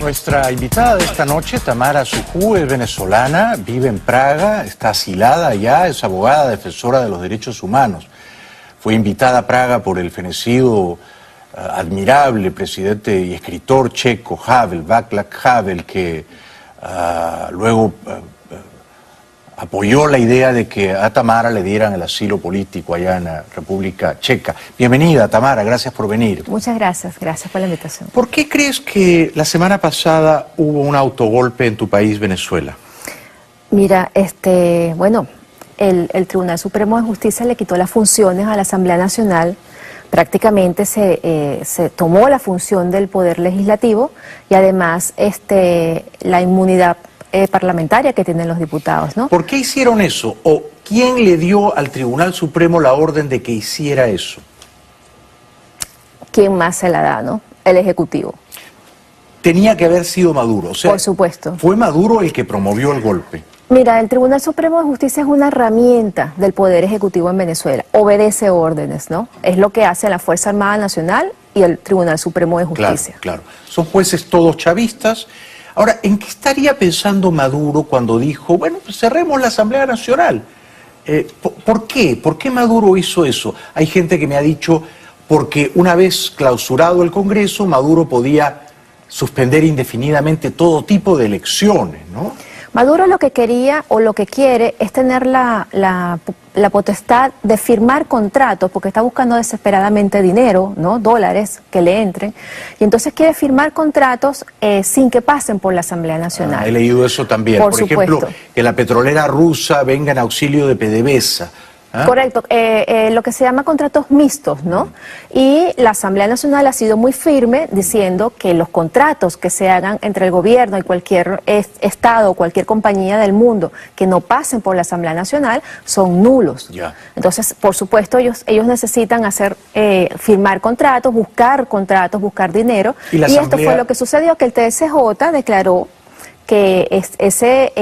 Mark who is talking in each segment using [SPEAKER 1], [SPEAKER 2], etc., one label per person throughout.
[SPEAKER 1] Nuestra invitada de esta noche, Tamara Sujú, es venezolana, vive en Praga, está asilada allá, es abogada defensora de los derechos humanos. Fue invitada a Praga por el fenecido, admirable presidente y escritor checo Havel, Václav Havel, que luego apoyó la idea de que a Tamara le dieran el asilo político allá en la República Checa. Bienvenida, Tamara, gracias por venir.
[SPEAKER 2] Muchas gracias por la invitación.
[SPEAKER 1] ¿Por qué crees que la semana pasada hubo un autogolpe en tu país, Venezuela?
[SPEAKER 2] Mira, bueno, el Tribunal Supremo de Justicia le quitó las funciones a la Asamblea Nacional. Prácticamente se tomó la función del Poder Legislativo y además la inmunidad parlamentaria que tienen los diputados, ¿no?
[SPEAKER 1] ¿Por qué hicieron eso? ¿O quién le dio al Tribunal Supremo la orden de que hiciera eso?
[SPEAKER 2] ¿Quién más se la da, no? El Ejecutivo.
[SPEAKER 1] Tenía que haber sido Maduro. O sea,
[SPEAKER 2] por supuesto.
[SPEAKER 1] ¿Fue Maduro el que promovió el golpe?
[SPEAKER 2] Mira, el Tribunal Supremo de Justicia es una herramienta del Poder Ejecutivo en Venezuela. Obedece órdenes, ¿no? Es lo que hace la Fuerza Armada Nacional y el Tribunal Supremo de Justicia.
[SPEAKER 1] Claro, claro. Son jueces todos chavistas. Ahora, ¿en qué estaría pensando Maduro cuando dijo, bueno, pues cerremos la Asamblea Nacional? ¿Por qué? ¿Por qué Maduro hizo eso? Hay gente que me ha dicho, porque una vez clausurado el Congreso, Maduro podía suspender indefinidamente todo tipo de elecciones, ¿no?
[SPEAKER 2] Maduro lo que quería o lo que quiere es tener la potestad de firmar contratos, porque está buscando desesperadamente dinero, ¿no? Dólares que le entren, y entonces quiere firmar contratos sin que pasen por la Asamblea Nacional.
[SPEAKER 1] He leído eso también. Por ejemplo, que la petrolera rusa venga en auxilio de PDVSA. ¿Ah?
[SPEAKER 2] Correcto, lo que se llama contratos mixtos, ¿no? Y la Asamblea Nacional ha sido muy firme diciendo que los contratos que se hagan entre el gobierno y cualquier estado o cualquier compañía del mundo que no pasen por la Asamblea Nacional son nulos.
[SPEAKER 1] Ya.
[SPEAKER 2] Entonces, por supuesto, ellos necesitan firmar contratos, buscar dinero.
[SPEAKER 1] Y
[SPEAKER 2] esto fue lo que sucedió, que el TSJ declaró que ese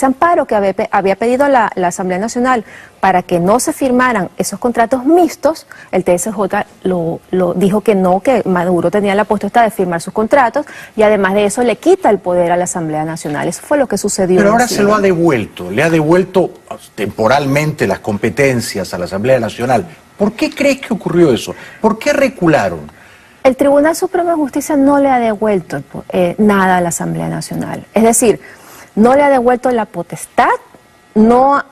[SPEAKER 2] amparo que había pedido la Asamblea Nacional para que no se firmaran esos contratos mixtos, el TSJ lo dijo que no, que Maduro tenía la potestad de firmar sus contratos y además de eso le quita el poder a la Asamblea Nacional. Eso fue lo que sucedió.
[SPEAKER 1] Pero ahora se lo ha devuelto, le ha devuelto temporalmente las competencias a la Asamblea Nacional. ¿Por qué crees que ocurrió eso? ¿Por qué recularon?
[SPEAKER 2] El Tribunal Supremo de Justicia no le ha devuelto nada a la Asamblea Nacional. Es decir, no le ha devuelto la potestad, todos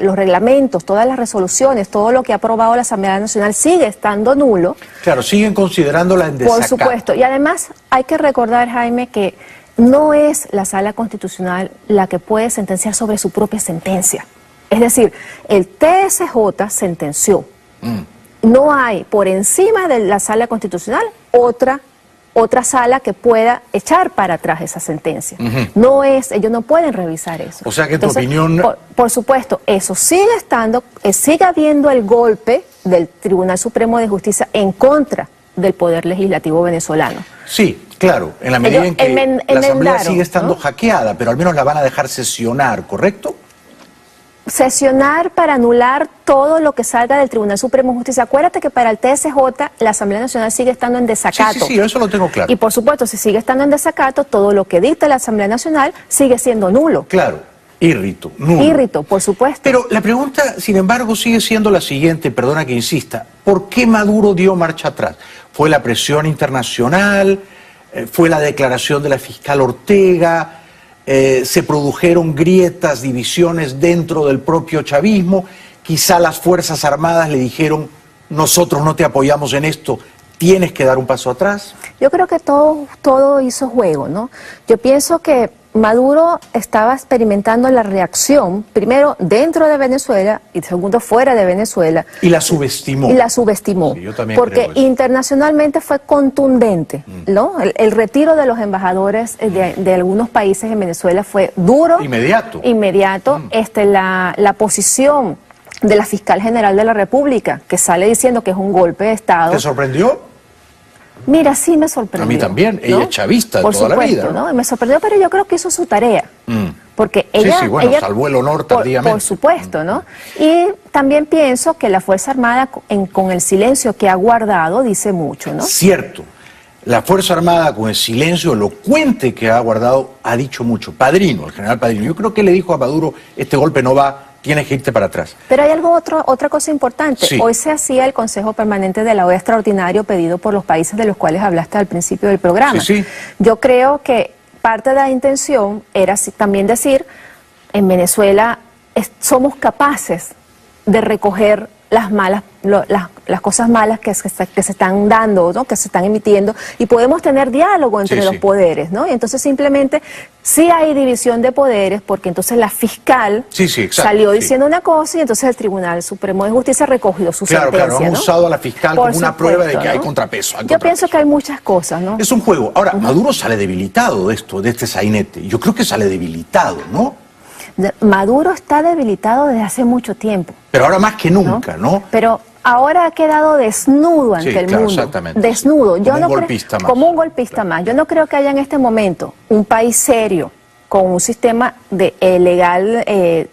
[SPEAKER 2] los reglamentos, todas las resoluciones, todo lo que ha aprobado la Asamblea Nacional sigue estando nulo.
[SPEAKER 1] Claro, siguen considerándola en desacato.
[SPEAKER 2] Por supuesto. Y además hay que recordar, Jaime, que no es la Sala Constitucional la que puede sentenciar sobre su propia sentencia. Es decir, el TSJ sentenció. No hay por encima de la Sala Constitucional otra sala que pueda echar para atrás esa sentencia. Ellos no pueden revisar eso.
[SPEAKER 1] O sea que tu opinión...
[SPEAKER 2] Por supuesto, eso sigue estando, sigue habiendo el golpe del Tribunal Supremo de Justicia en contra del Poder Legislativo venezolano.
[SPEAKER 1] Sí, claro, en la medida en que la Asamblea sigue estando hackeada, pero al menos la van a dejar sesionar, ¿correcto?
[SPEAKER 2] Sesionar para anular todo lo que salga del Tribunal Supremo de Justicia. Acuérdate que para el TSJ la Asamblea Nacional sigue estando en desacato.
[SPEAKER 1] Sí, eso lo tengo claro.
[SPEAKER 2] Y por supuesto, si sigue estando en desacato, todo lo que dicta la Asamblea Nacional sigue siendo nulo.
[SPEAKER 1] Claro, írrito, nulo.
[SPEAKER 2] Írrito, por supuesto.
[SPEAKER 1] Pero la pregunta, sin embargo, sigue siendo la siguiente, perdona que insista. ¿Por qué Maduro dio marcha atrás? ¿Fue la presión internacional? ¿Fue la declaración de la fiscal Ortega? ¿Se produjeron grietas, divisiones dentro del propio chavismo? Quizá las Fuerzas Armadas le dijeron, nosotros no te apoyamos en esto, tienes que dar un paso atrás.
[SPEAKER 2] Yo creo que todo hizo juego, ¿no? Yo pienso que Maduro estaba experimentando la reacción, primero dentro de Venezuela y segundo fuera de Venezuela.
[SPEAKER 1] Y la subestimó.
[SPEAKER 2] Y la subestimó.
[SPEAKER 1] Sí, yo también
[SPEAKER 2] porque
[SPEAKER 1] creo eso.
[SPEAKER 2] Internacionalmente fue contundente, ¿no? El retiro de los embajadores de algunos países en Venezuela fue duro.
[SPEAKER 1] Inmediato.
[SPEAKER 2] Inmediato. La posición de la fiscal general de la República, que sale diciendo que es un golpe de Estado.
[SPEAKER 1] ¿Te sorprendió?
[SPEAKER 2] Mira, sí me sorprendió.
[SPEAKER 1] A mí también, ella es chavista de
[SPEAKER 2] Por
[SPEAKER 1] toda
[SPEAKER 2] supuesto,
[SPEAKER 1] la vida, ¿no?
[SPEAKER 2] Me sorprendió, pero yo creo que hizo su tarea. Porque ella, ella
[SPEAKER 1] salvó el honor tardíamente.
[SPEAKER 2] Por supuesto, ¿no? Y también pienso que la Fuerza Armada, con el silencio que ha guardado, dice mucho, ¿no?
[SPEAKER 1] Cierto. La Fuerza Armada, con el silencio elocuente que ha guardado, ha dicho mucho. Padrino, el general Padrino. Yo creo que le dijo a Maduro, este golpe no va, tienes que irte para atrás.
[SPEAKER 2] Pero hay otra cosa importante.
[SPEAKER 1] Sí.
[SPEAKER 2] Hoy se hacía el Consejo Permanente de la OEA extraordinario pedido por los países de los cuales hablaste al principio del programa.
[SPEAKER 1] Sí, sí.
[SPEAKER 2] Yo creo que parte de la intención era también decir, en Venezuela somos capaces de recoger las cosas malas que se están dando, ¿no? Que se están emitiendo, y podemos tener diálogo entre los poderes, ¿no? Y entonces simplemente sí hay división de poderes, porque entonces la fiscal salió diciendo una cosa y entonces el Tribunal Supremo de Justicia recogió su sentencia.
[SPEAKER 1] Claro, han usado a la fiscal como una prueba de que hay contrapeso.
[SPEAKER 2] Yo pienso que hay muchas cosas, ¿no?
[SPEAKER 1] Es un juego. Ahora, Maduro sale debilitado de este sainete. Yo creo que sale debilitado, ¿no?
[SPEAKER 2] Maduro está debilitado desde hace mucho tiempo.
[SPEAKER 1] Pero ahora más que nunca, ¿no?
[SPEAKER 2] Pero ahora ha quedado desnudo ante el mundo.
[SPEAKER 1] Exactamente.
[SPEAKER 2] Desnudo.
[SPEAKER 1] Como un golpista más.
[SPEAKER 2] Como un golpista más. Yo no creo que haya en este momento un país serio, con un sistema legal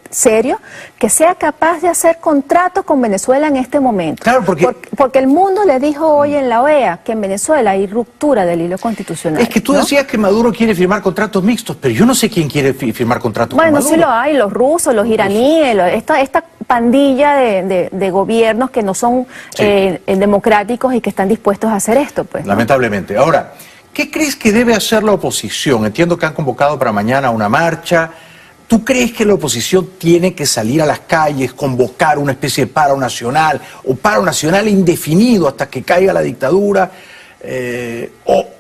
[SPEAKER 2] serio, que sea capaz de hacer contratos con Venezuela en este momento.
[SPEAKER 1] Claro,
[SPEAKER 2] porque el mundo le dijo hoy en la OEA que en Venezuela hay ruptura del hilo constitucional.
[SPEAKER 1] Es que tú decías que Maduro quiere firmar contratos mixtos, pero yo no sé quién quiere firmar contratos con Maduro.
[SPEAKER 2] Bueno, sí lo hay, los rusos, los iraníes, esta pandilla de gobiernos que no son democráticos y que están dispuestos a hacer esto, pues.
[SPEAKER 1] Lamentablemente. Ahora, ¿qué crees que debe hacer la oposición? Entiendo que han convocado para mañana una marcha. ¿Tú crees que la oposición tiene que salir a las calles, convocar una especie de paro nacional o paro nacional indefinido hasta que caiga la dictadura?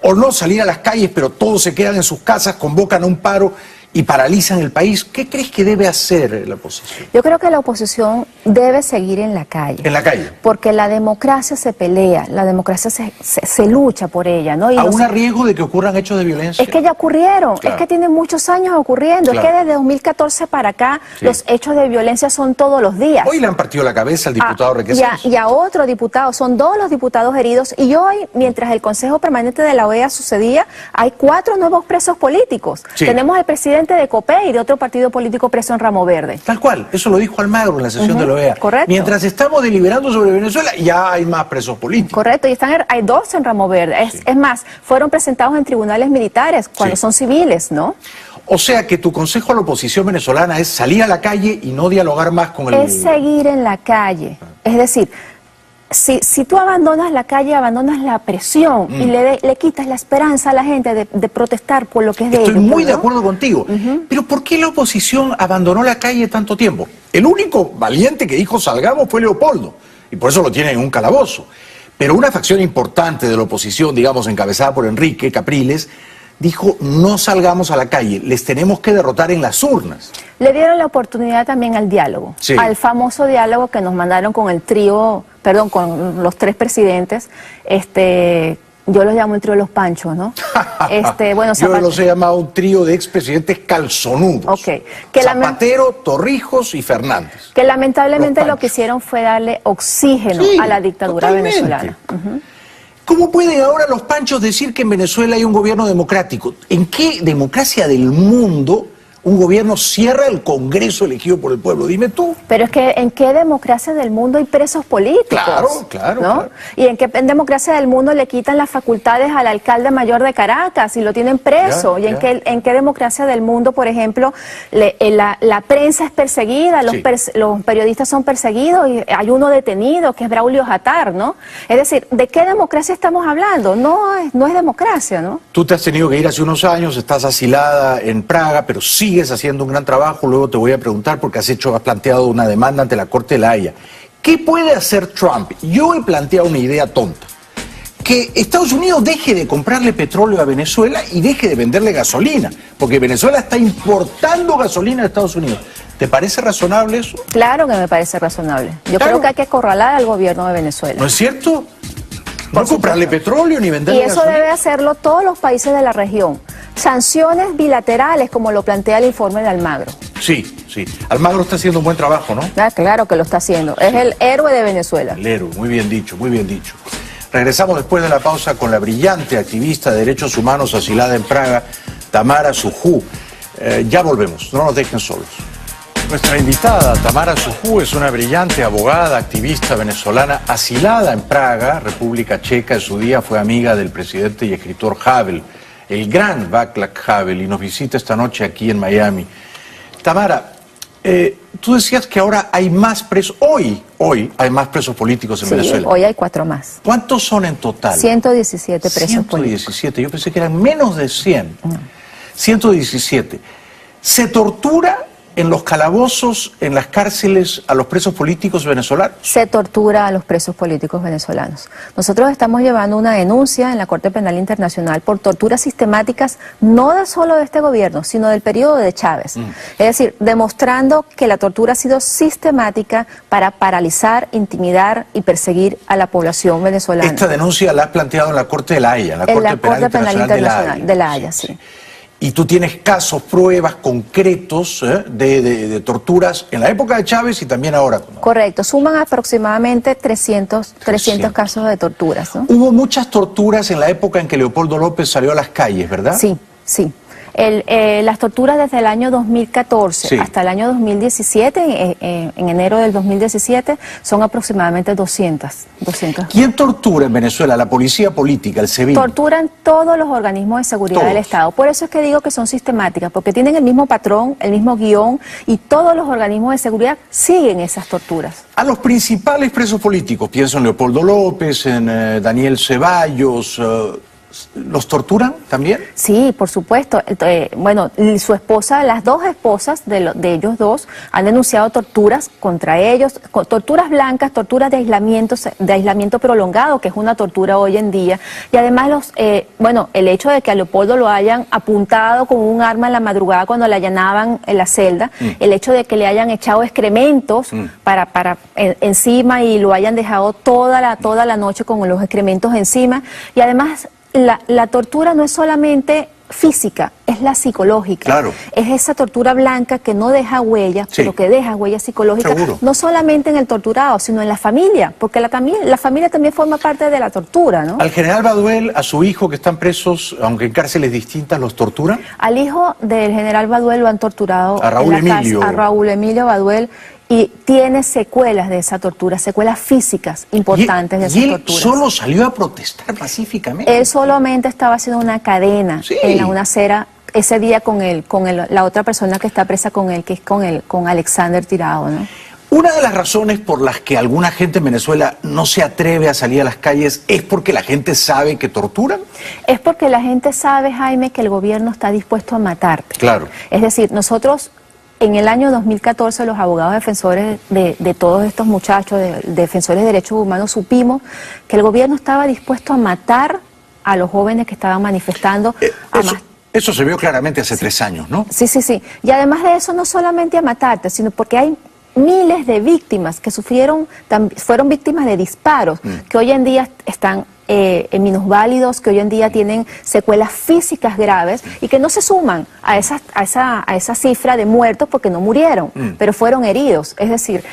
[SPEAKER 1] O no salir a las calles, pero todos se quedan en sus casas, convocan a un paro y paralizan el país. ¿Qué crees que debe hacer la oposición?
[SPEAKER 2] Yo creo que la oposición debe seguir en la calle.
[SPEAKER 1] En la calle.
[SPEAKER 2] Porque la democracia se pelea, la democracia se lucha por ella, ¿no? Y
[SPEAKER 1] ¿Aún a riesgo de que ocurran hechos de violencia?
[SPEAKER 2] Es que ya ocurrieron, es que tienen muchos años ocurriendo. Es que desde 2014 para acá los hechos de violencia son todos los días.
[SPEAKER 1] Hoy le han partido la cabeza al diputado Requesens.
[SPEAKER 2] Y a otro diputado, son 2 los diputados heridos. Y hoy, mientras el Consejo Permanente de la OEA sucedía, hay 4 nuevos presos políticos. Tenemos al presidente de COPEI y de otro partido político preso en Ramo Verde.
[SPEAKER 1] Tal cual, eso lo dijo Almagro en la sesión de la OEA.
[SPEAKER 2] Correcto.
[SPEAKER 1] Mientras estamos deliberando sobre Venezuela, ya hay más presos políticos.
[SPEAKER 2] Correcto, y hay 2 en Ramo Verde. Es más, fueron presentados en tribunales militares cuando son civiles, ¿no?
[SPEAKER 1] O sea que tu consejo a la oposición venezolana es salir a la calle y no dialogar más con el...
[SPEAKER 2] Es seguir en la calle. Es decir, si tú abandonas la calle, abandonas la presión y le quitas la esperanza a la gente de protestar por lo que es de ellos.
[SPEAKER 1] Estoy muy de acuerdo contigo. Pero ¿por qué la oposición abandonó la calle tanto tiempo? El único valiente que dijo salgamos fue Leopoldo, y por eso lo tienen en un calabozo. Pero una facción importante de la oposición, digamos encabezada por Enrique Capriles, dijo no salgamos a la calle, les tenemos que derrotar en las urnas.
[SPEAKER 2] Le dieron la oportunidad también al diálogo, al famoso diálogo que nos mandaron con el trío, perdón, con los 3 presidentes, yo los llamo el trío de los Panchos, ¿no? Bueno,
[SPEAKER 1] yo los he llamado un trío de expresidentes calzonudos. Zapatero, Torrijos y Fernández.
[SPEAKER 2] Que lamentablemente lo que hicieron fue darle oxígeno a la dictadura venezolana.
[SPEAKER 1] ¿Cómo pueden ahora los Panchos decir que en Venezuela hay un gobierno democrático? ¿En qué democracia del mundo un gobierno cierra el Congreso elegido por el pueblo? Dime tú.
[SPEAKER 2] Pero es que ¿en qué democracia del mundo hay presos políticos?
[SPEAKER 1] Claro.
[SPEAKER 2] ¿Y en qué democracia del mundo le quitan las facultades al alcalde mayor de Caracas y lo tienen preso? ¿Y en qué democracia del mundo, por ejemplo, la prensa es perseguida, los periodistas son perseguidos y hay uno detenido que es Braulio Jatar, ¿no? Es decir, ¿de qué democracia estamos hablando? No es democracia, ¿no?
[SPEAKER 1] Tú te has tenido que ir hace unos años, estás asilada en Praga, pero sigues haciendo un gran trabajo. Luego te voy a preguntar porque has planteado una demanda ante la Corte de la Haya. ¿Qué puede hacer Trump? Yo he planteado una idea tonta. Que Estados Unidos deje de comprarle petróleo a Venezuela y deje de venderle gasolina, porque Venezuela está importando gasolina a Estados Unidos. ¿Te parece razonable eso?
[SPEAKER 2] Claro que me parece razonable. Yo creo que hay que acorralar al gobierno de Venezuela.
[SPEAKER 1] ¿No es cierto? No comprarle petróleo ni venderle gasolina.
[SPEAKER 2] Y eso debe hacerlo todos los países de la región. Sanciones bilaterales, como lo plantea el informe de Almagro.
[SPEAKER 1] Sí. Almagro está haciendo un buen trabajo, ¿no?
[SPEAKER 2] Claro que lo está haciendo. Es el héroe de Venezuela.
[SPEAKER 1] El héroe, muy bien dicho, muy bien dicho. Regresamos después de la pausa con la brillante activista de derechos humanos asilada en Praga, Tamara Sujú. Ya volvemos, no nos dejen solos. Nuestra invitada, Tamara Sujú, es una brillante abogada, activista venezolana, asilada en Praga, República Checa. En su día fue amiga del presidente y escritor Havel, el gran Václav Havel, y nos visita esta noche aquí en Miami. Tamara, tú decías que ahora hay más presos, hoy hay más presos políticos en Venezuela.
[SPEAKER 2] Hoy hay 4 más.
[SPEAKER 1] ¿Cuántos son en total?
[SPEAKER 2] 117 presos políticos.
[SPEAKER 1] 117, yo pensé que eran menos de 100. No. 117. ¿Se tortura en los calabozos, en las cárceles, a los presos políticos venezolanos?
[SPEAKER 2] Se tortura a los presos políticos venezolanos. Nosotros estamos llevando una denuncia en la Corte Penal Internacional por torturas sistemáticas, no solo de este gobierno, sino del periodo de Chávez. Es decir, demostrando que la tortura ha sido sistemática para paralizar, intimidar y perseguir a la población venezolana.
[SPEAKER 1] Esta denuncia la has planteado en la Corte de la Haya, en la Corte Penal Internacional
[SPEAKER 2] de la Haya, sí.
[SPEAKER 1] Y tú tienes casos, pruebas concretos de torturas en la época de Chávez y también ahora.
[SPEAKER 2] Correcto, suman aproximadamente 300 casos de torturas, ¿no?
[SPEAKER 1] Hubo muchas torturas en la época en que Leopoldo López salió a las calles, ¿verdad?
[SPEAKER 2] Sí, sí. Las torturas desde el año 2014 hasta el año 2017, en enero del 2017, son aproximadamente 200.
[SPEAKER 1] ¿Quién tortura en Venezuela? ¿La policía política, el SEBIN?
[SPEAKER 2] Torturan todos los organismos de seguridad del Estado. Por eso es que digo que son sistemáticas, porque tienen el mismo patrón, el mismo guión, y todos los organismos de seguridad siguen esas torturas.
[SPEAKER 1] A los principales presos políticos, pienso en Leopoldo López, en Daniel Ceballos, ¿los torturan también?
[SPEAKER 2] Sí, por supuesto. Bueno, su esposa, las dos esposas de ellos dos han denunciado torturas contra ellos, torturas blancas, torturas de aislamiento prolongado, que es una tortura hoy en día. Y además, el hecho de que a Leopoldo lo hayan apuntado con un arma en la madrugada cuando le allanaban en la celda, el hecho de que le hayan echado excrementos encima y lo hayan dejado toda la noche con los excrementos encima. Y además, la tortura no es solamente física, es la psicológica.
[SPEAKER 1] Claro.
[SPEAKER 2] Es esa tortura blanca que no deja huellas, pero que deja huellas psicológicas, no solamente en el torturado, sino en la familia, porque la familia también forma parte de la tortura, ¿no?
[SPEAKER 1] ¿Al general Baduel, a su hijo, que están presos, aunque en cárceles distintas, los torturan?
[SPEAKER 2] Al hijo del general Baduel lo han torturado
[SPEAKER 1] a Raúl Emilio.
[SPEAKER 2] A Raúl Emilio Baduel, y tiene secuelas de esa tortura, secuelas físicas importantes de esa tortura.
[SPEAKER 1] ¿Y él solo salió a protestar pacíficamente?
[SPEAKER 2] Él solamente estaba haciendo una cadena en una acera ese día con la otra persona que está presa con él, que es con Alexander Tirado, ¿no?
[SPEAKER 1] Una de las razones por las que alguna gente en Venezuela no se atreve a salir a las calles es porque la gente sabe que torturan.
[SPEAKER 2] Es porque la gente sabe, Jaime, que el gobierno está dispuesto a matarte.
[SPEAKER 1] Claro.
[SPEAKER 2] Es decir, nosotros en el año 2014 los abogados defensores de todos estos muchachos, defensores de derechos humanos, supimos que el gobierno estaba dispuesto a matar a los jóvenes que estaban manifestando.
[SPEAKER 1] Eso se vio claramente hace 3 años, ¿no?
[SPEAKER 2] Sí. Y además de eso, no solamente a matarte, sino porque hay miles de víctimas que fueron víctimas de disparos, que hoy en día están minusválidos, que hoy en día tienen secuelas físicas graves y que no se suman a esa cifra de muertos porque no murieron, pero fueron heridos. Es decir,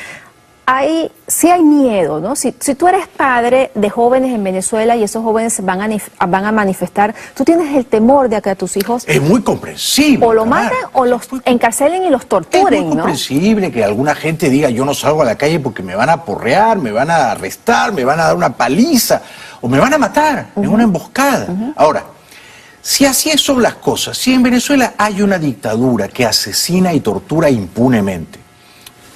[SPEAKER 2] sí hay miedo, ¿no? Si tú eres padre de jóvenes en Venezuela y esos jóvenes van a manifestar, tú tienes el temor de que a tus hijos...
[SPEAKER 1] Es muy comprensible.
[SPEAKER 2] O lo maten o los encarcelen y los torturen,
[SPEAKER 1] ¿no? Es muy comprensible que alguna gente diga yo no salgo a la calle porque me van a porrear, me van a arrestar, me van a dar una paliza o me van a matar en una emboscada. Ahora, si así son las cosas, si en Venezuela hay una dictadura que asesina y tortura impunemente,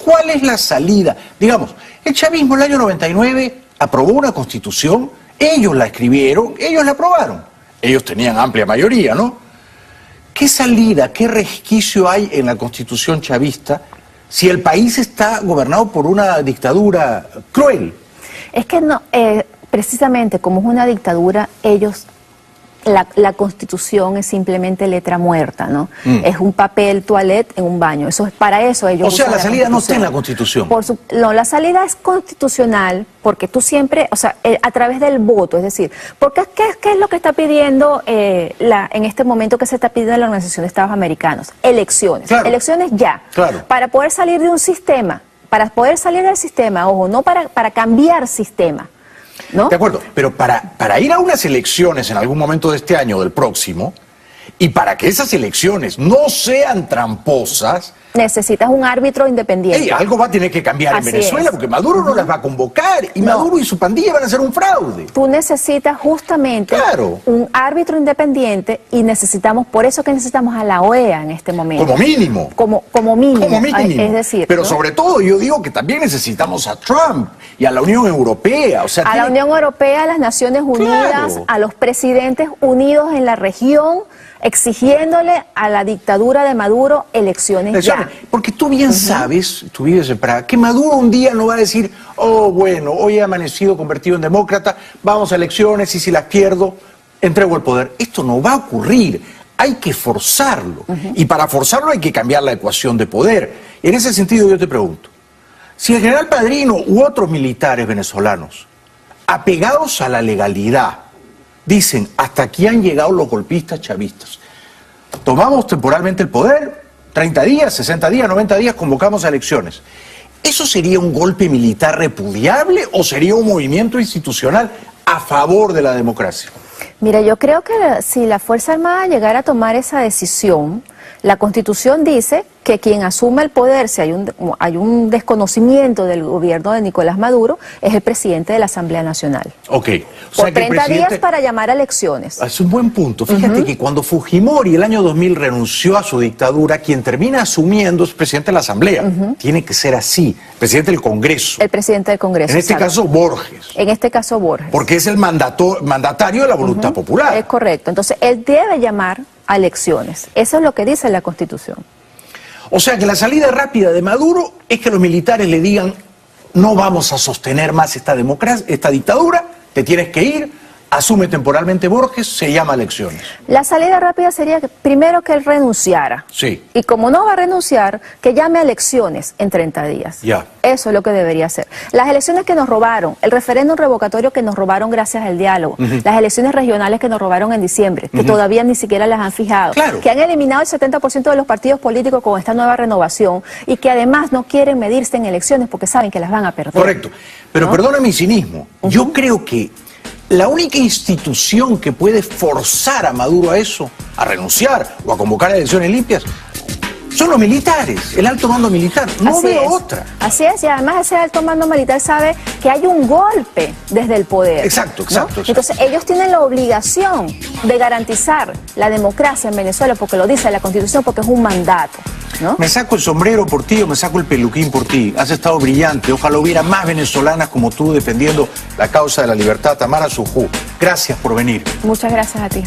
[SPEAKER 1] ¿cuál es la salida? Digamos, el chavismo en el año 99 aprobó una constitución, ellos la escribieron, ellos la aprobaron. Ellos tenían amplia mayoría, ¿no? ¿Qué salida, qué resquicio hay en la constitución chavista si el país está gobernado por una dictadura cruel?
[SPEAKER 2] Es que no, precisamente como es una dictadura, ellos... La constitución es simplemente letra muerta, ¿no? Es un papel toilette en un baño. Para eso ellos...
[SPEAKER 1] O sea, la salida no está en la constitución.
[SPEAKER 2] No, la salida es constitucional porque tú siempre, a través del voto, es decir, porque ¿qué es lo que está pidiendo en este momento que se está pidiendo la Organización de Estados Americanos? Elecciones.
[SPEAKER 1] Claro.
[SPEAKER 2] Elecciones ya.
[SPEAKER 1] Claro.
[SPEAKER 2] Para poder salir de un sistema, ojo, no para cambiar sistema. ¿No?
[SPEAKER 1] De acuerdo, pero para ir a unas elecciones en algún momento de este año o del próximo, Y para que esas elecciones no sean tramposas,
[SPEAKER 2] necesitas un árbitro independiente.
[SPEAKER 1] Algo va a tener que cambiar en
[SPEAKER 2] Así
[SPEAKER 1] Venezuela,
[SPEAKER 2] es.
[SPEAKER 1] porque Maduro no las va a convocar, y
[SPEAKER 2] No.
[SPEAKER 1] Maduro y su pandilla van a hacer un fraude.
[SPEAKER 2] Tú necesitas justamente
[SPEAKER 1] Claro.
[SPEAKER 2] un árbitro independiente y necesitamos, por eso que necesitamos a la OEA en este momento.
[SPEAKER 1] Como mínimo.
[SPEAKER 2] Como mínimo.
[SPEAKER 1] Como mínimo.
[SPEAKER 2] Es decir,
[SPEAKER 1] pero
[SPEAKER 2] ¿no?
[SPEAKER 1] sobre todo yo digo que también necesitamos a Trump y a la Unión Europea. O sea,
[SPEAKER 2] A la Unión Europea, a las Naciones Unidas,
[SPEAKER 1] Claro.
[SPEAKER 2] a los presidentes unidos en la región, exigiéndole a la dictadura de Maduro elecciones ya.
[SPEAKER 1] Porque tú bien sabes, tú vives en Praga, que Maduro un día no va a decir, oh, bueno, hoy he amanecido convertido en demócrata, vamos a elecciones y si las pierdo, entrego el poder. Esto no va a ocurrir. Hay que forzarlo. Y para forzarlo hay que cambiar la ecuación de poder. En ese sentido yo te pregunto, si el general Padrino u otros militares venezolanos, apegados a la legalidad, dicen, hasta aquí han llegado los golpistas chavistas, tomamos temporalmente el poder, 30 días, 60 días, 90 días, convocamos a elecciones. ¿Eso sería un golpe militar repudiable o sería un movimiento institucional a favor de la democracia?
[SPEAKER 2] Mira, yo creo que si la Fuerza Armada llegara a tomar esa decisión, la Constitución dice que quien asume el poder, si hay un desconocimiento del gobierno de Nicolás Maduro, es el presidente de la Asamblea Nacional.
[SPEAKER 1] Ok.
[SPEAKER 2] Por 30 días para llamar a elecciones.
[SPEAKER 1] Es un buen punto. Fíjate que cuando Fujimori el año 2000 renunció a su dictadura, quien termina asumiendo es presidente de la Asamblea. Tiene que ser así, presidente del Congreso.
[SPEAKER 2] El presidente del Congreso.
[SPEAKER 1] En este
[SPEAKER 2] exacto.
[SPEAKER 1] caso, Borges.
[SPEAKER 2] En este caso, Borges.
[SPEAKER 1] Porque es el mandatario de la voluntad popular.
[SPEAKER 2] Es correcto. Entonces, él debe llamar a elecciones. Eso es lo que dice la Constitución.
[SPEAKER 1] O sea que la salida rápida de Maduro es que los militares le digan, no vamos a sostener más esta dictadura, te tienes que ir, asume temporalmente Borges, se llama a elecciones.
[SPEAKER 2] La salida rápida sería primero que él renunciara.
[SPEAKER 1] Sí.
[SPEAKER 2] Y como no va a renunciar, que llame a elecciones en 30 días.
[SPEAKER 1] Ya.
[SPEAKER 2] Eso es lo que debería hacer. Las elecciones que nos robaron, el referéndum revocatorio que nos robaron gracias al diálogo, las elecciones regionales que nos robaron en diciembre, que todavía ni siquiera las han fijado,
[SPEAKER 1] Claro.
[SPEAKER 2] que han eliminado el 70% de los partidos políticos con esta nueva renovación y que además no quieren medirse en elecciones porque saben que las van a perder.
[SPEAKER 1] Correcto. Pero
[SPEAKER 2] ¿no?
[SPEAKER 1] perdona mi cinismo. Yo creo que la única institución que puede forzar a Maduro a eso, a renunciar o a convocar elecciones limpias, son los militares, el alto mando militar. No
[SPEAKER 2] Así
[SPEAKER 1] veo
[SPEAKER 2] es.
[SPEAKER 1] otra.
[SPEAKER 2] Así es, y además ese alto mando militar sabe que hay un golpe desde el poder.
[SPEAKER 1] Exacto,
[SPEAKER 2] ¿no?
[SPEAKER 1] exacto.
[SPEAKER 2] Entonces ellos tienen la obligación de garantizar la democracia en Venezuela porque lo dice la Constitución, porque es un mandato, ¿no?
[SPEAKER 1] Me saco el sombrero por ti o me saco el peluquín por ti. Has estado brillante. Ojalá hubiera más venezolanas como tú defendiendo la causa de la libertad. Tamara Sujú, gracias por venir.
[SPEAKER 2] Muchas gracias a ti.